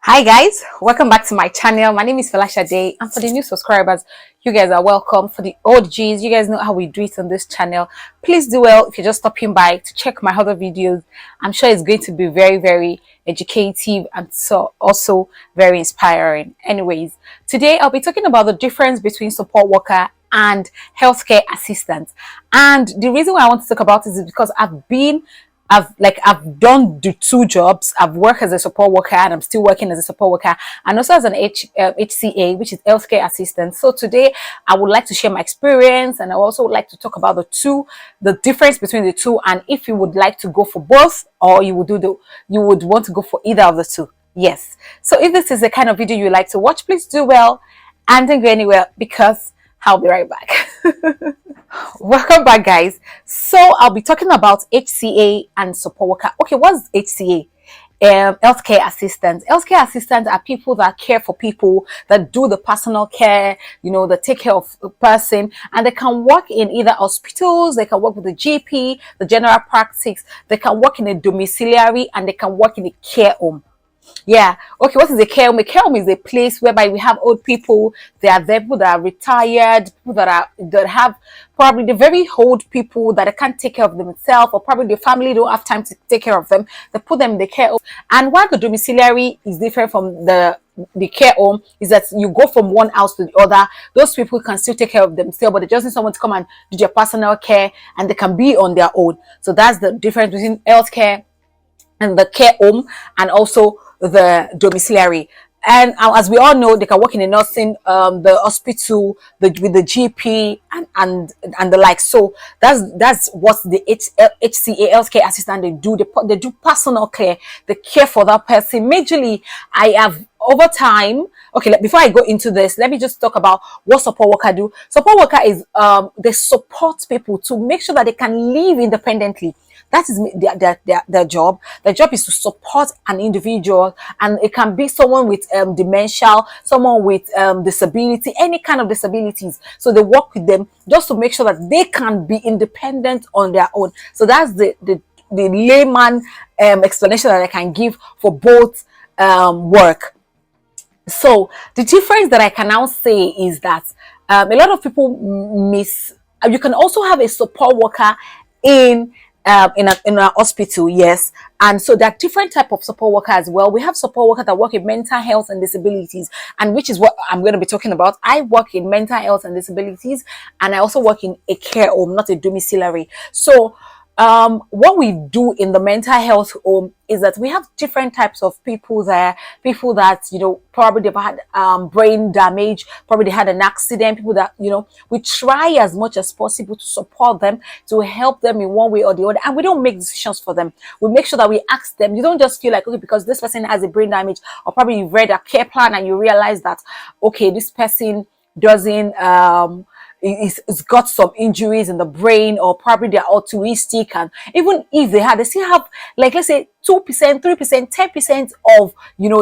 Hi guys, welcome back to my channel. My name is Folashade, and for the new subscribers, you guys are welcome. For the OGs, you guys know how we do it on this channel. Please do well if you're just stopping by to check my other videos. I'm sure it's going to be very educative and so also very inspiring. Anyways, today I'll be talking about the difference between support worker and healthcare assistant. And the reason why I want to talk about this is because I've done the two jobs. I've worked as a support worker and I'm still working as a support worker and also as an HCA, which is healthcare assistant. So today I would like to share my experience, and I also would like to talk about the difference between the two, and if you would like to go for both or you would want to go for either of the two. Yes. So if this is the kind of video you like to watch, please do well and don't go anywhere because I'll be right back. Welcome back, guys. So I'll be talking about HCA and support worker. Okay, what's HCA? Healthcare assistants. Healthcare assistants are people that care for people, that do the personal care, that take care of a person, and they can work in either hospitals, they can work with the GP, the general practice, they can work in a domiciliary, and they can work in a care home. Yeah. Okay. What is a care home? A care home is a place whereby we have old people. They are there, people that are retired, people that have probably the very old people that they can't take care of themselves, or probably the family don't have time to take care of them. They put them in the care home. And while the domiciliary is different from the care home, is that you go from one house to the other. Those people can still take care of themselves, but they just need someone to come and do their personal care, and they can be on their own. So that's the difference between healthcare and the care home, and also the domiciliary. And as we all know, they can work in the nursing, the hospital, with the GP, and the like. So that's what the HCA healthcare assistant they do. They do personal care. They care for that person. Majorly, I have over time. Okay, before I go into this, let me just talk about what support worker do. Support worker is they support people to make sure that they can live independently. That is their job. Their job is to support an individual, and it can be someone with dementia, someone with disability, any kind of disabilities. So they work with them just to make sure that they can be independent on their own. So that's the layman explanation that I can give for both work. So the difference that I can now say is that a lot of people miss. You can also have a support worker in a hospital, yes. And so there are different type of support worker as well. We have support workers that work in mental health and disabilities, and which is what I'm going to be talking about. I work in mental health and disabilities, and I also work in a care home, not a domiciliary. So what we do in the mental health home is that we have different types of people there. People that probably they've had brain damage, probably they had an accident. People that we try as much as possible to support them, to help them in one way or the other, and we don't make decisions for them. We make sure that we ask them. You don't just feel like, okay, because this person has a brain damage, or probably you've read a care plan and you realize that, okay, this person doesn't it's got some injuries in the brain, or probably they're altruistic, and even if they still have, like, let's say 2%, 3%, 10% of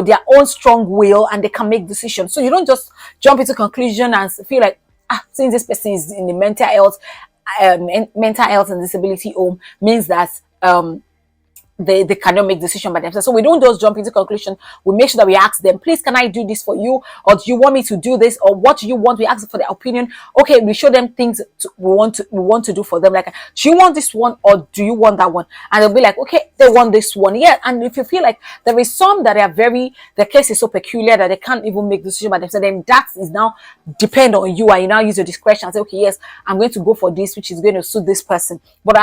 their own strong will, and they can make decisions. So you don't just jump into conclusion and feel like, since this person is in the mental health and disability home, means that they cannot make decision by themselves. So we don't just jump into conclusion. We make sure that we ask them, please, can I do this for you? Or do you want me to do this? Or what do you want? We ask for their opinion. Okay, we show them things we want to do for them. Like, do you want this one or do you want that one? And they'll be like, okay, they want this one. Yeah. And if you feel like there is some that are their case is so peculiar that they can't even make decision by themselves, then that is now depend on you, and you now use your discretion and say, okay, yes, I'm going to go for this, which is going to suit this person. But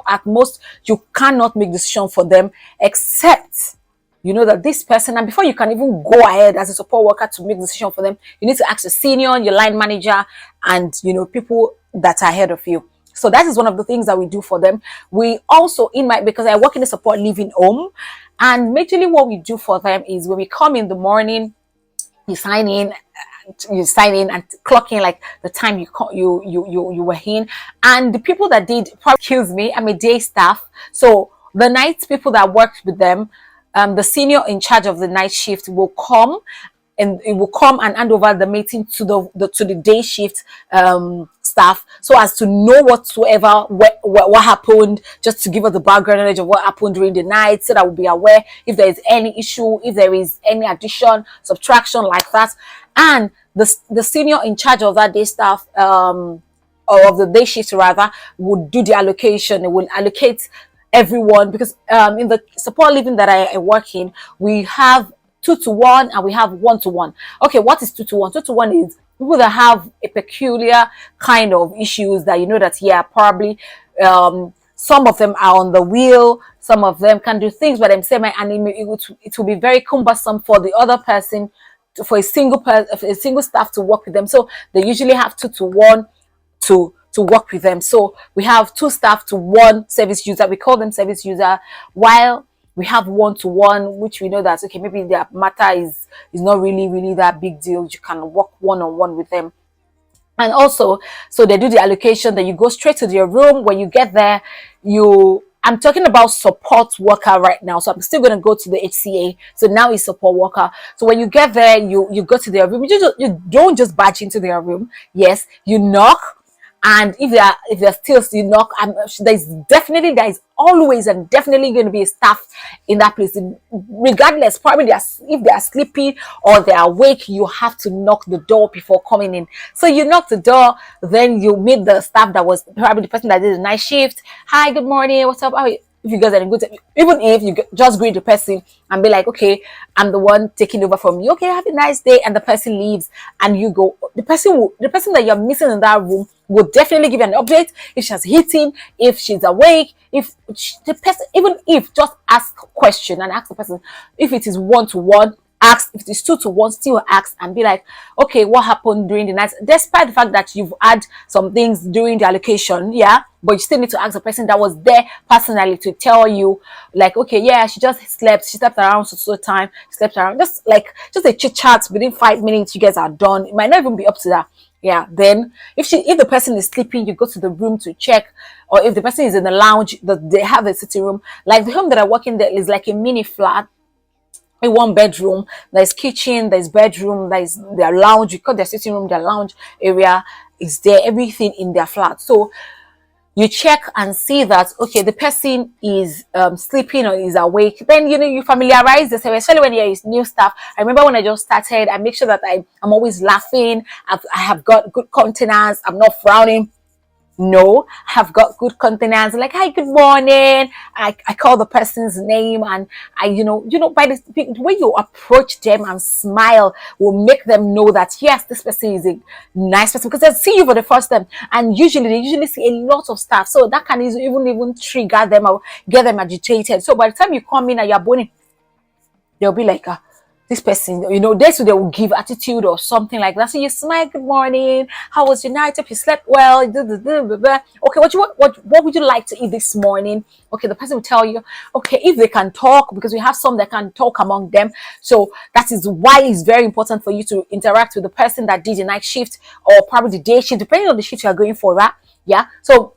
at most, you cannot make decision for them, except that this person, and before you can even go ahead as a support worker to make decision for them, you need to ask your senior, your line manager, and people that are ahead of you. So that is one of the things that we do for them. We also, because I work in a support living home, and majorly what we do for them is when we come in the morning, you sign in and clock in like the time you were in. And the people that did, excuse me, I'm a day staff, so the night people that worked with them, the senior in charge of the night shift will come, and it will come and hand over the meeting to the day shift staff, so as to know whatsoever what happened, just to give us the background knowledge of what happened during the night, so that we'll be aware if there is any issue, if there is any addition, subtraction, like that. And the senior in charge of that day staff, or of the day shift rather, would do the allocation. It will allocate everyone, because in the support living that I work in, we have 2 to 1 and we have 1 to 1. Okay, what is 2 to 1? 2 to 1 is people that have a peculiar kind of issues that, you know, that, yeah, probably some of them are on the wheel, some of them can do things by themselves, and it will be very cumbersome for the other person, for a single staff to work with them. So they usually have 2 to 1 to work with them. So we have 2 staff to 1 service user. We call them service user, while we have 1 to 1, which we know that, okay, maybe their matter is not really that big deal. You can work one-on-one with them. And also, so they do the allocation, then you go straight to their room. When you get there, I'm talking about support worker right now, so I'm still going to go to the HCA. So now it's support worker. So when you get there, you go to their room. You don't just barge into their room. Yes, you knock. And if they're still knock, there is always and definitely going to be a staff in that place, regardless. Probably if they are sleeping or they are awake, you have to knock the door before coming in. So you knock the door, then you meet the staff that was probably the person that did the night shift. Hi, good morning, what's up? If you guys are in good time, even if you just greet the person and be like, okay, I'm the one taking over from you. Okay, have a nice day. And the person leaves and you go, the person that you're missing in that room will definitely give you an update if she's eating, if she's awake, the person, even if just ask a question and ask the person. If it is 1 to 1, ask. If it is 2 to 1, still ask and be like, okay, what happened during the night? Despite the fact that you've had some things during the allocation, yeah, but you still need to ask the person that was there personally to tell you, like, okay, yeah, she slept around so time, slept around, just a chit chat. Within 5 minutes, you guys are done. It might not even be up to that. Yeah, then if the person is sleeping, you go to the room to check. Or if the person is in the lounge, they have a sitting room. Like the home that I work in, there is like a mini flat, a 1 bedroom. There's kitchen, there's bedroom, there's their lounge. You call their sitting room, their lounge area is there. Everything in their flat. So you check and see that, okay, the person is sleeping or is awake. Then you familiarize yourself, especially when you're new staff. I remember when I just started, I make sure that I'm always laughing. I have got good countenance. I'm not frowning. No, have got good countenance. Like, hi, good morning. I call the person's name, and by the way you approach them and smile will make them know that, yes, this person is a nice person, because they see you for the first time, and they usually see a lot of stuff, so that can even trigger them or get them agitated. So by the time you come in and you're boning, they'll be like, this person, they will give attitude or something like that. So you smile, good morning, how was your night? If you slept well, okay, what would you like to eat this morning? Okay, the person will tell you, okay, if they can talk, because we have some that can talk among them. So that is why it's very important for you to interact with the person that did the night shift or probably the day shift, depending on the shift you are going for, right? Yeah. So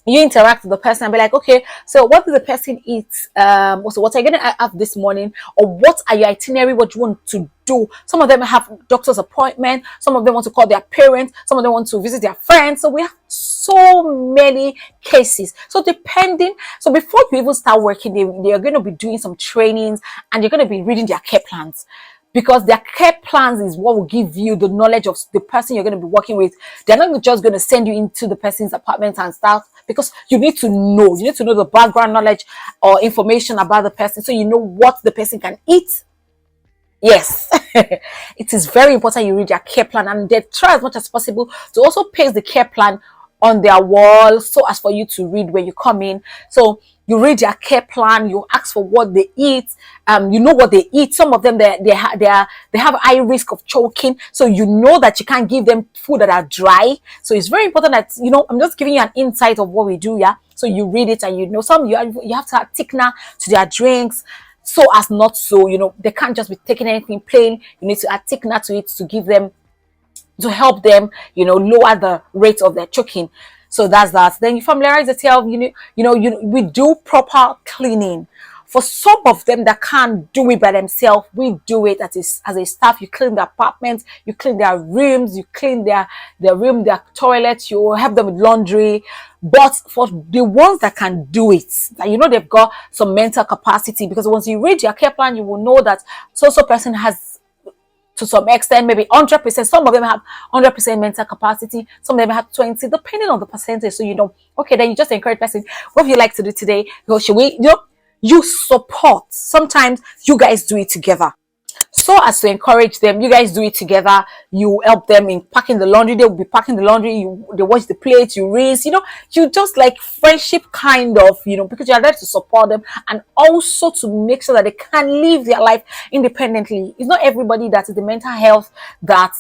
you interact with the person and be like, okay, so what does the person eat? So what are you going to have this morning? Or what are your itinerary? What you want to do? Some of them have doctor's appointment. Some of them want to call their parents. Some of them want to visit their friends. So we have so many cases. So before you even start working, they are going to be doing some trainings and you're going to be reading their care plans. Because their care plans is what will give you the knowledge of the person you're going to be working with. They're not just going to send you into the person's apartment and stuff, because you need to know the background knowledge or information about the person, so you know what the person can eat. Yes, it is very important you read their care plan, and they try as much as possible to also paste the care plan on their wall so as for you to read when you come in. So you read their care plan, you ask for what they eat, you know what they eat. Some of them they have high risk of choking, so you know that you can't give them food that are dry. So it's very important that I'm just giving you an insight of what we do. Yeah, so you read it and some you have to add thickener to their drinks, so as not so they can't just be taking anything plain. You need to add thickener to it to help them lower the rate of their choking. So that's that. Then you familiarize yourself. We do proper cleaning for some of them that can't do it by themselves, we do it as a staff. You clean the apartments, you clean their rooms, you clean their room, their toilets, you help them with laundry. But for the ones that can do it, that you know they've got some mental capacity, because once you read your care plan, you will know that so person has, to some extent, maybe 100%. Some of them have 100% mental capacity. Some of them have 20, depending on the percentage. So you know, okay, then you just encourage person. What would you like to do today? Should we? You support. Sometimes you guys do it together, so as to encourage them. You guys do it together. You help them in packing the laundry. They will be packing the laundry. They wash the plates. You rinse. You just like friendship kind of, because you're there to support them and also to make sure that they can live their life independently. It's not everybody that is the mental health that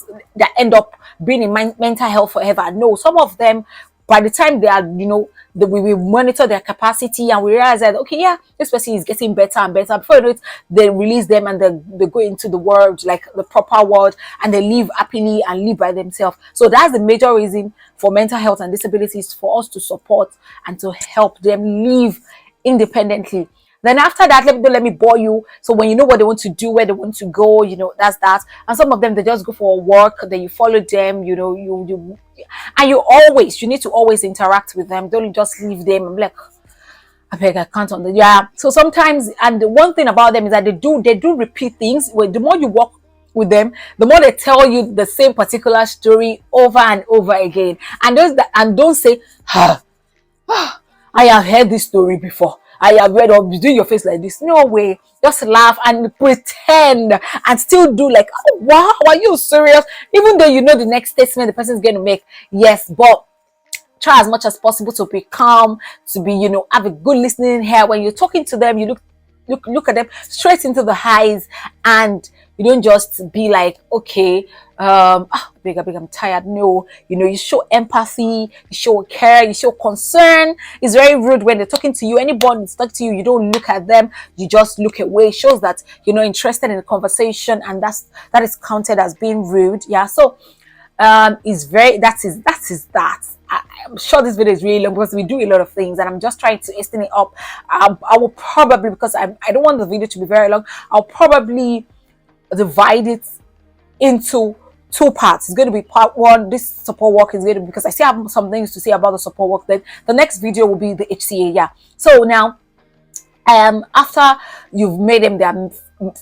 end up being in mental health forever. No, some of them, by the time they are, we will monitor their capacity and we realize that, okay, yeah, this person is getting better and better. Before you know it, they release them and they go into the world, like the proper world, and they live happily and live by themselves. So that's the major reason for mental health and disabilities, for us to support and to help them live independently. Then after that, don't let me bore you. So when you know what they want to do, where they want to go, that's that. And some of them, they just go for work. Then you follow them, and you need to always interact with them. Don't just leave them. I'm like, I beg, I can't on the, yeah. So sometimes, and the one thing about them is that they do repeat things. The more you work with them, the more they tell you the same particular story over and over again. And don't say, I have heard this story before. I have read, or doing your face like this. No way. Just laugh and pretend and still do like, oh wow, are you serious? Even though you know the next statement the person is going to make. Yes, but try as much as possible to be calm, to be, have a good listening here. When you're talking to them, you look at them straight into the eyes, and you don't just be like, okay, big, I'm tired. No, you show empathy, you show care, you show concern. It's very rude when they're talking to you. Anybody that's talking to you, you don't look at them, you just look away. It shows that you're not interested in the conversation, and that is counted as being rude. Yeah. So that is that. I'm sure this video is really long because we do a lot of things, and I'm just trying to hasten it up. I will probably, because I don't want the video to be very long, I'll probably divide it into two parts. It's going to be part one. This support work is going to be, because I still have some things to say about the support work. Then the next video will be the HCA. Yeah. So now, after you've made them their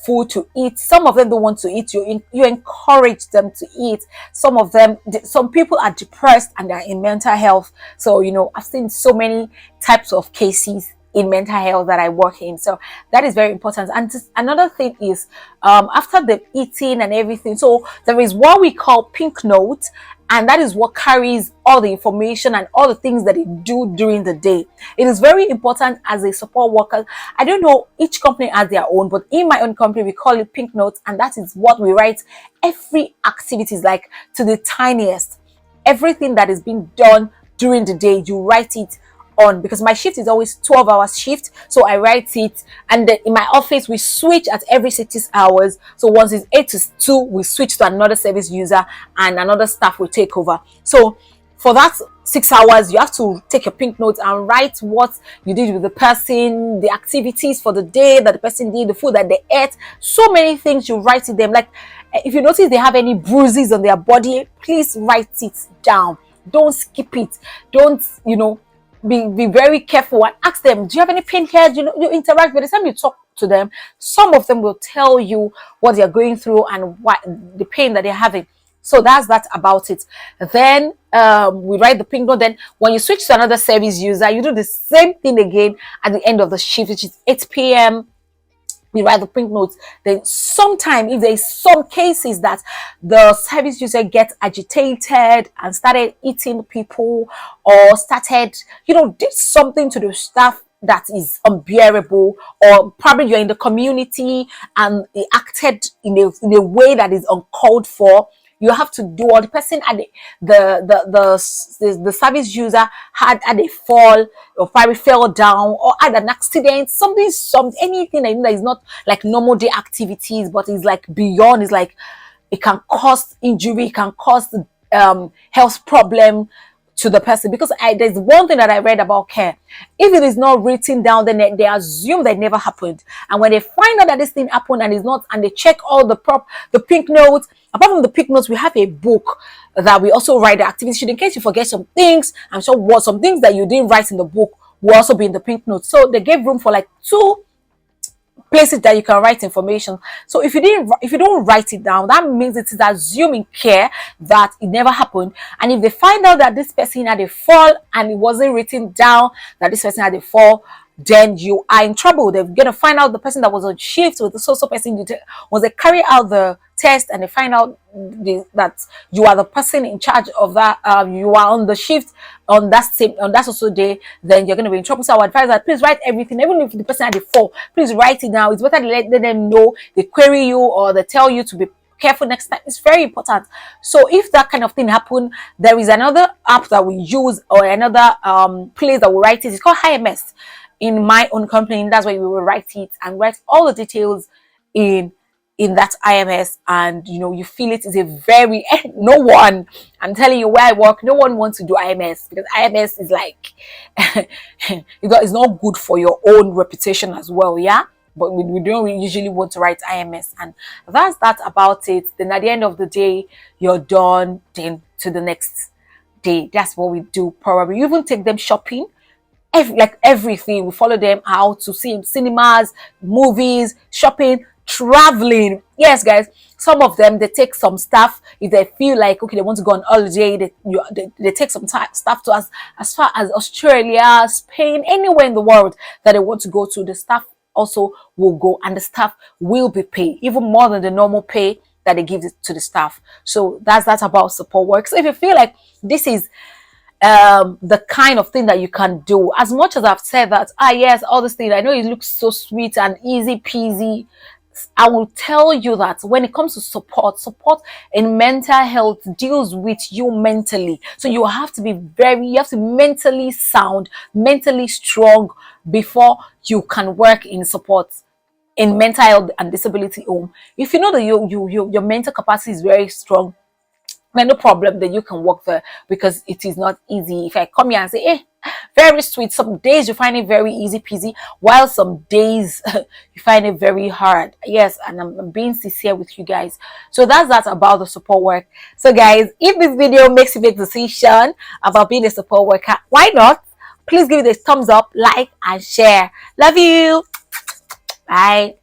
food to eat, some of them don't want to eat. You encourage them to eat. Some people are depressed and they're in mental health. So I've seen so many types of cases in mental health that I work in. So that is very important. And another thing is, after the eating and everything, so there is what we call pink note, and that is what carries all the information and all the things that they do during the day. It is very important as a support worker. I don't know, each company has their own, but in my own company, we call it pink notes, and that is what we write every activities, like to the tiniest. Everything that is being done during the day, you write it on, because my shift is always 12 hours shift, so I write it. And then in my office we switch at every 6 hours, so once it's 8 to 2 we switch to another service user and another staff will take over. So for that 6 hours you have to take your pink notes and write what you did with the person, the activities for the day that the person did, the food that they ate, so many things. You write it them. Like if you notice they have any bruises on their body, please write it down. Don't skip it. Don't be very careful and ask them, do you have any pain here? You interact. By the time you talk to them, some of them will tell you what they're going through and what the pain that they're having. So that's that about it. Then we write the pink note. Then when you switch to another service user, you do the same thing again at the end of the shift, which is 8 p.m. We write the pink notes. Then sometime, if there's some cases that the service user gets agitated and started eating people, or started, did something to the staff that is unbearable, or probably you're in the community and they acted in a way that is uncalled for, you have to do, or the person had the service user had a fall, or probably fell down, or had an accident, something, anything that is not like normal day activities, but is like beyond, is like it can cause injury, it can cause health problem. to the person, because there's one thing that I read about care. If it is not written down, then they assume that it never happened. And when they find out that this thing happened and it's not, and they check all the pink notes. Apart from the pink notes, we have a book that we also write the activity sheet in case you forget some things. I'm sure what some things that you didn't write in the book will also be in the pink notes. So they gave room for like 2 places that you can write information. So if you don't write it down, that means it is assuming care that it never happened. And if they find out that this person had a fall and it wasn't written down that this person had a fall, then you are in trouble. They're gonna find out the person that was on shift with the social person was they carry out the test, and they find out that you are the person in charge of that. You are on the shift on that social day. Then you're gonna be in trouble. So I would advise that please write everything, even if the person had a fall. Please write it down. It's better to let them know. They query you or they tell you to be careful next time. It's very important. So if that kind of thing happen, there is another app that we use, or another place that we write it. It's called IMS. In my own company, that's why we will write it and write all the details in that IMS. And you feel it is a very no one, I'm telling you, where I work, no one wants to do IMS, because IMS is like it's not good for your own reputation as well. Yeah, but we don't usually want to write IMS. And that's that about it. Then at the end of the day, you're done. Then to the next day, that's what we do. Probably you even take them shopping. Everything, we follow them out to see cinemas, movies, shopping, traveling. Yes, guys, some of them, they take some stuff if they feel like, okay, they want to go on holiday. They take some stuff to us as far as Australia, Spain, anywhere in the world that they want to go to. The staff also will go, and the staff will be paid even more than the normal pay that they give to the staff. So that's about support work. So if you feel like this is the kind of thing that you can do, as much as I've said that, yes, all this thing, I know it looks so sweet and easy peasy, I will tell you that when it comes to support in mental health deals with you mentally. So you have to be mentally sound, mentally strong before you can work in support in mental health and disability home. If you know that your mental capacity is very strong, no problem, then you can work there, because it is not easy. If I come here and say, hey, very sweet, some days you find it very easy peasy, while some days you find it very hard. Yes, and I'm being sincere with you guys. So that's that about the support work. So guys, if this video makes you make a decision about being a support worker, why not? Please give it a thumbs up, like, and share. Love you. Bye.